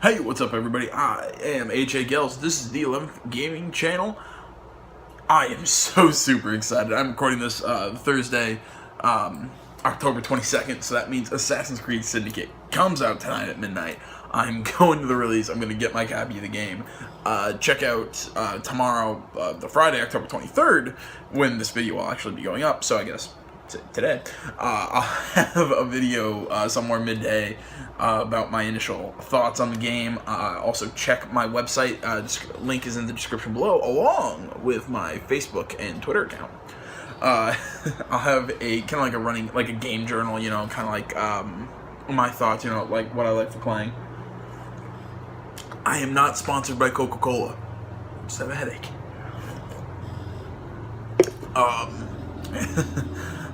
Hey, what's up everybody? I am H.A. Gels. This is the 11th Gaming Channel. I am so super excited. I'm recording this Thursday, October 22nd, so that means Assassin's Creed Syndicate comes out tonight at midnight. I'm going to the release. I'm going to get my copy of the game. Check out tomorrow, the Friday, October 23rd, when this video will actually be going up, so I guess today. I'll have a video somewhere midday about my initial thoughts on the game. Also check my website, link is in the description below, along with my Facebook and Twitter account. I'll have a kind of like a running, like a game journal, you know, kind of like my thoughts, you know, like what I like for playing. I am not sponsored by Coca-Cola. I just have a headache.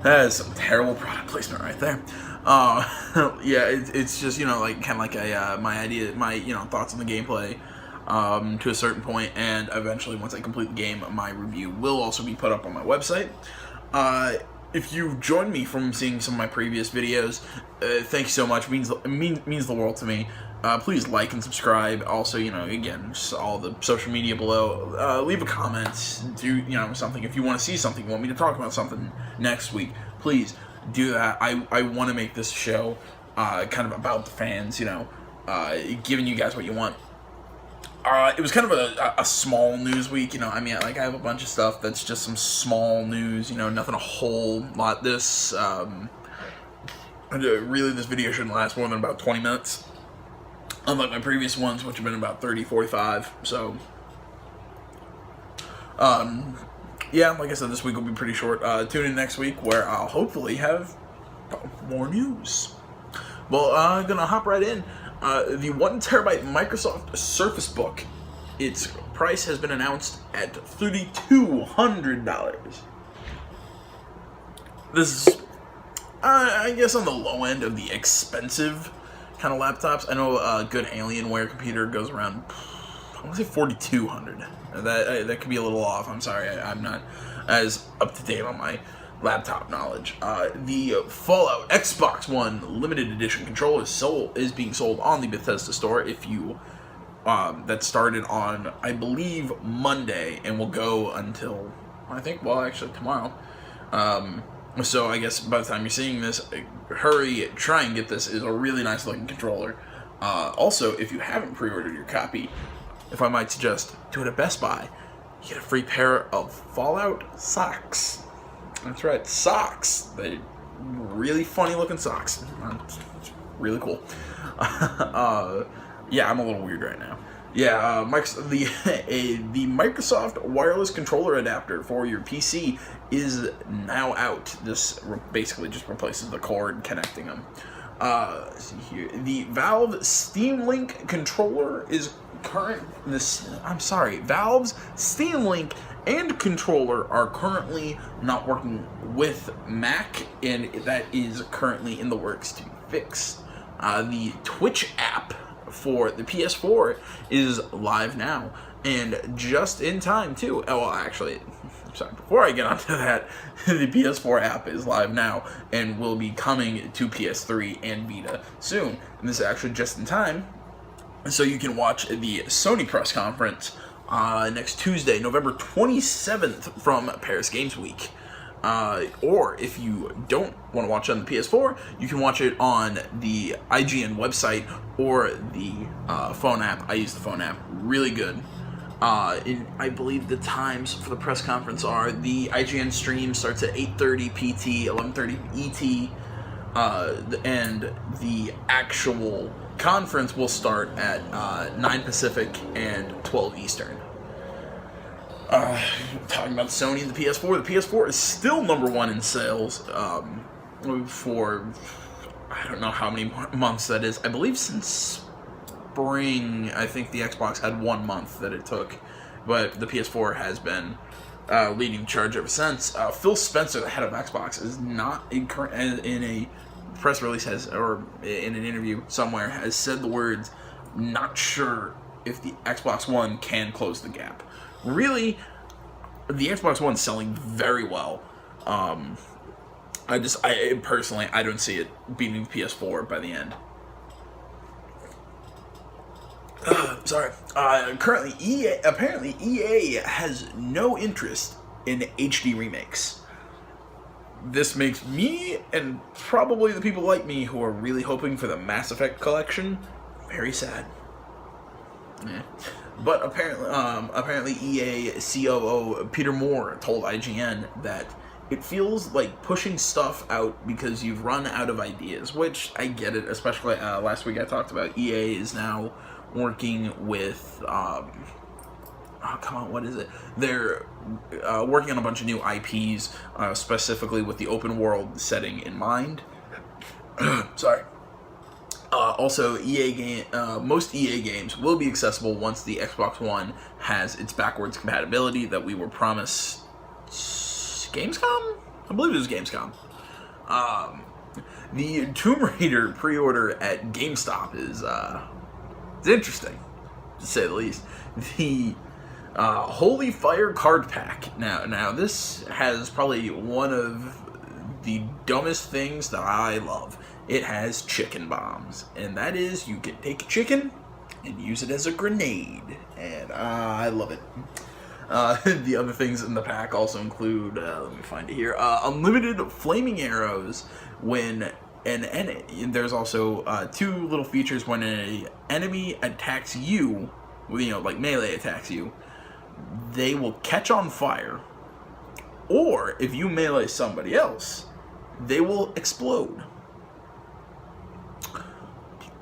That is some terrible product placement right there. Yeah, it's just, you know, like kind of like a my idea, my, you know, thoughts on the gameplay to a certain point, and eventually once I complete the game, my review will also be put up on my website. If you've joined me from seeing some of my previous videos, thank you so much. It means the world to me. Please like and subscribe. Also, you know, again, just all the social media below. Leave a comment. Do, you know, something. If you want to see something, you want me to talk about something next week, please do that. I want to make this show kind of about the fans, you know, giving you guys what you want. It was kind of a small news week, you know. I mean, like, I have a bunch of stuff that's just some small news, you know, nothing a whole lot. Really, this video shouldn't last more than about 20 minutes. Unlike my previous ones, which have been about 30, 45, so, yeah, like I said, this week will be pretty short. Tune in next week, where I'll hopefully have more news. Well, I'm gonna hop right in. The 1 terabyte Microsoft Surface Book, its price has been announced at $3,200. This is, I guess, on the low end of the expensive kind of laptops. I know a good Alienware computer goes around, I want to say $4,200. That could be a little off. I'm sorry, I'm not as up to date on my laptop knowledge. The Fallout Xbox One limited edition controller is being sold on the Bethesda store. If you that started on, I believe, Monday and will go until, I think, well, actually tomorrow. So I guess by the time you're seeing this, hurry, try and get this. Is a really nice looking controller. Also, if you haven't pre-ordered your copy, if I might suggest, do it at Best Buy. You get a free pair of Fallout socks. That's right, socks. They really funny looking socks. It's really cool. Yeah, I'm a little weird right now. Yeah, the Microsoft wireless controller adapter for your PC is now out. This basically just replaces the cord connecting them. See here, the Valve Steam Link controller is Valve's Steam Link and controller are currently not working with Mac, and that is currently in the works to be fixed. The Twitch app for the PS4 is live now, and just in time too. Oh, well, actually, sorry, before I get onto that, the PS4 app is live now and will be coming to PS3 and Vita soon. And this is actually just in time, so you can watch the Sony press conference next Tuesday, November 27th, from Paris Games Week. Or if you don't want to watch it on the PS4, you can watch it on the IGN website or the phone app. I use the phone app. Really good. I believe the times for the press conference are: the IGN stream starts at 8:30 PT, 11:30 ET, and the actual conference will start at 9 Pacific and 12 Eastern. Talking about Sony and the PS4, the PS4 is still #1 in sales for, I don't know how many months that is. I believe since spring. I think the Xbox had 1 month that it took, but the PS4 has been leading the charge ever since. Phil Spencer, the head of Xbox, is not in a press release or in an interview somewhere, has said the words, "Not sure if the Xbox One can close the gap." Really, the Xbox One's selling very well. I personally, I don't see it beating the PS4 by the end. Currently, apparently EA has no interest in HD remakes. This makes me, and probably the people like me who are really hoping for the Mass Effect collection, very sad. Yeah. But apparently EA COO Peter Moore told IGN that it feels like pushing stuff out because you've run out of ideas, which I get it, especially last week I talked about EA is now working with, what is it? They're working on a bunch of new IPs, specifically with the open world setting in mind. Sorry. Also, most EA games will be accessible once the Xbox One has its backwards compatibility that we were promised Gamescom? I believe it was Gamescom. The Tomb Raider pre-order at GameStop is it's interesting, to say the least. The Holy Fire card pack. Now this has probably one of the dumbest things that I love. It has chicken bombs, and that is, you can take a chicken and use it as a grenade, and I love it. The other things in the pack also include, let me find it here, unlimited flaming arrows when there's also 2 little features when an enemy attacks you, like melee attacks you, they will catch on fire, or if you melee somebody else, they will explode.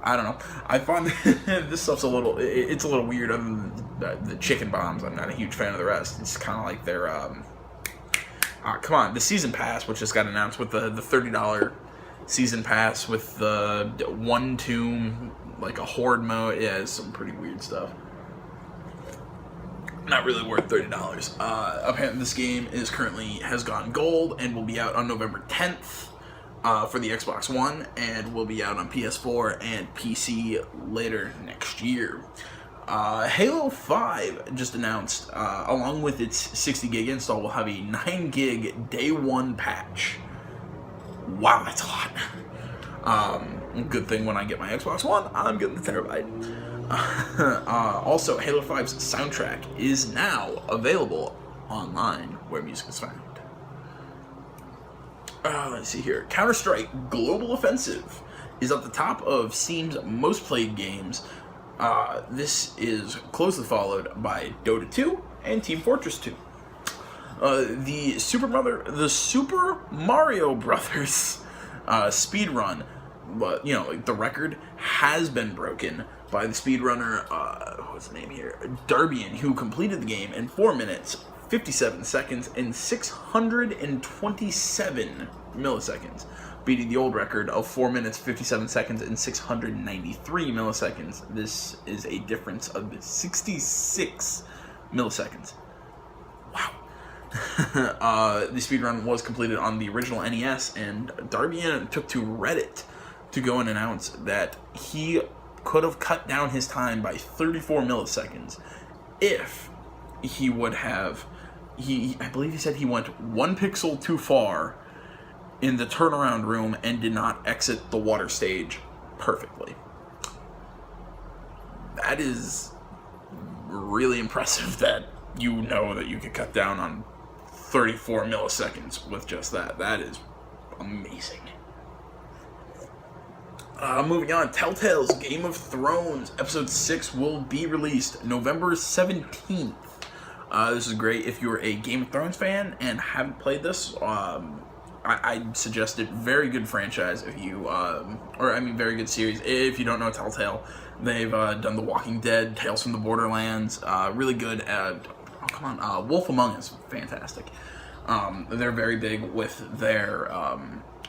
I don't know. I find this stuff's a little weird. Other than the chicken bombs, I'm not a huge fan of the rest. It's kind of like their, come on, the season pass, which just got announced with the $30 season pass with the one tomb, like a horde mode. Yeah, it's some pretty weird stuff. Not really worth $30. Apparently this game has gone gold and will be out on November 10th. For the Xbox One, and will be out on PS4 and PC later next year. Halo 5 just announced, along with its 60 gig install, will have a 9 gig day one patch. Wow, that's a lot. Good thing when I get my Xbox One, I'm getting the terabyte. Also, Halo 5's soundtrack is now available online where music is found. Let's see here. Counterstrike Global Offensive is at the top of Steam's most played games. This is closely followed by Dota 2 and Team Fortress 2. The Super Mario Brothers speedrun, but the record has been broken by the speedrunner. What's the name here? Darbian, who completed the game in 4 minutes, 57 seconds, and 627 milliseconds, beating the old record of 4 minutes, 57 seconds, and 693 milliseconds. This is a difference of 66 milliseconds. Wow. The speedrun was completed on the original NES, and Darbian took to Reddit to go and announce that he could have cut down his time by 34 milliseconds if he would have... I believe he said he went 1 pixel too far in the turnaround room and did not exit the water stage perfectly. That is really impressive that you could cut down on 34 milliseconds with just that. That is amazing. Moving on, Telltale's Game of Thrones Episode 6 will be released November 17th. This is great if you're a Game of Thrones fan and haven't played this. I'd suggest it. Very good franchise if you, very good series. If you don't know Telltale, they've done The Walking Dead, Tales from the Borderlands, really good. Wolf Among Us, fantastic. They're very big with their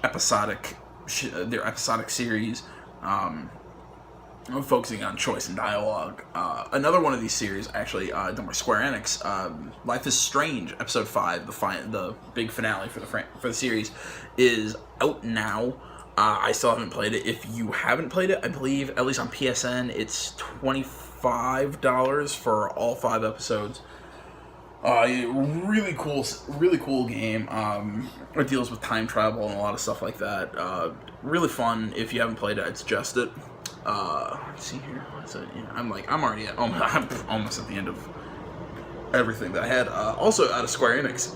episodic series. Focusing on choice and dialogue. Another one of these series, actually, done by Square Enix, Life is Strange, Episode 5, the big finale for the series, is out now. I still haven't played it. If you haven't played it, I believe, at least on PSN, it's $25 for all 5 episodes. Really cool game. It deals with time travel and a lot of stuff like that. Really fun. If you haven't played it, I'd suggest it. Let's see here. So, yeah, I'm already at, I'm almost at the end of everything that I had. Also, out of Square Enix,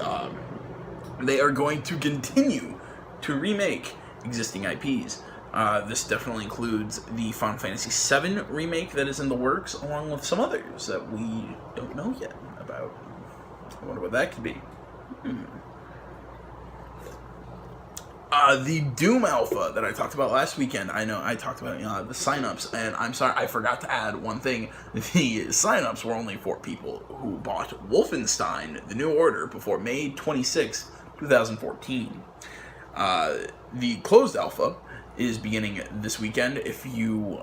they are going to continue to remake existing IPs. This definitely includes the Final Fantasy VII remake that is in the works, along with some others that we don't know yet about. I wonder what that could be. The Doom Alpha that I talked about last weekend, I know I talked about the signups, and I'm sorry, I forgot to add one thing. The signups were only for people who bought Wolfenstein: The New Order before May 26, 2014. The closed alpha is beginning this weekend. If you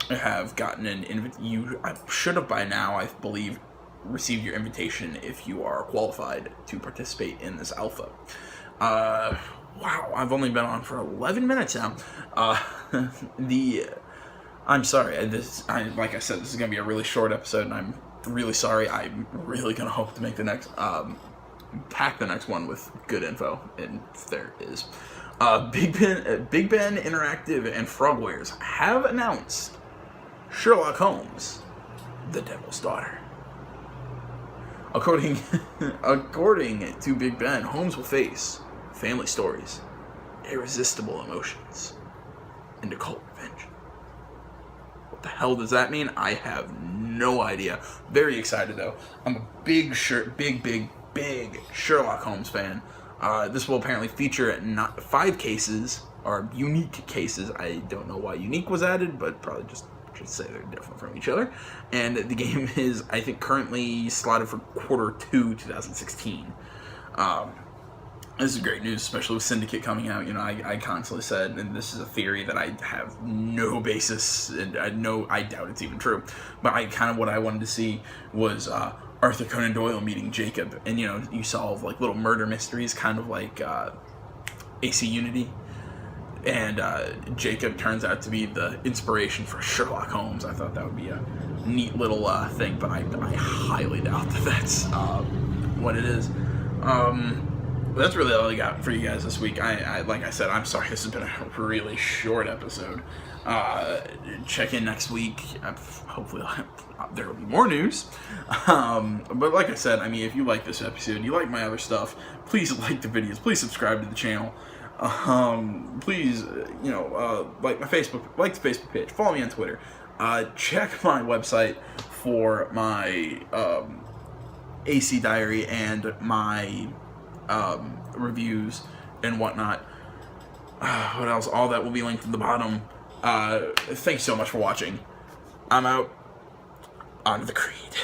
have gotten an you should have by now, I believe, received your invitation if you are qualified to participate in this alpha. Wow, I've only been on for 11 minutes now. I'm sorry, like I said, this is going to be a really short episode, and I'm really sorry. I'm really going to hope to make the next, pack the next one with good info, and there is. Big Ben Interactive and Frogwares have announced Sherlock Holmes, The Devil's Daughter. According to Big Ben, Holmes will face family stories, irresistible emotions, and occult revenge. What the hell does that mean? I have no idea. Very excited though. I'm a big Sherlock Holmes fan. This will apparently feature 5 cases, or unique cases. I don't know why unique was added, but probably just should say they're different from each other. And the game is, I think, currently slotted for Q2 2016. This is great news, especially with Syndicate coming out. I constantly said, and this is a theory that I have no basis, and I doubt it's even true, but what I wanted to see was Arthur Conan Doyle meeting Jacob, and you solve like little murder mysteries, kind of like AC Unity, and Jacob turns out to be the inspiration for Sherlock Holmes. I thought that would be a neat little thing, but I highly doubt that that's what it is. That's really all I got for you guys this week. Like I said, I'm sorry this has been a really short episode. Check in next week. Hopefully there will be more news. But like I said, if you like this episode, you like my other stuff, please like the videos. Please subscribe to the channel. Please, like my Facebook, like the Facebook page. Follow me on Twitter. Check my website for my AC diary and my reviews and whatnot. What else? All that will be linked at the bottom. Thanks so much for watching. I'm out. On to the Creed.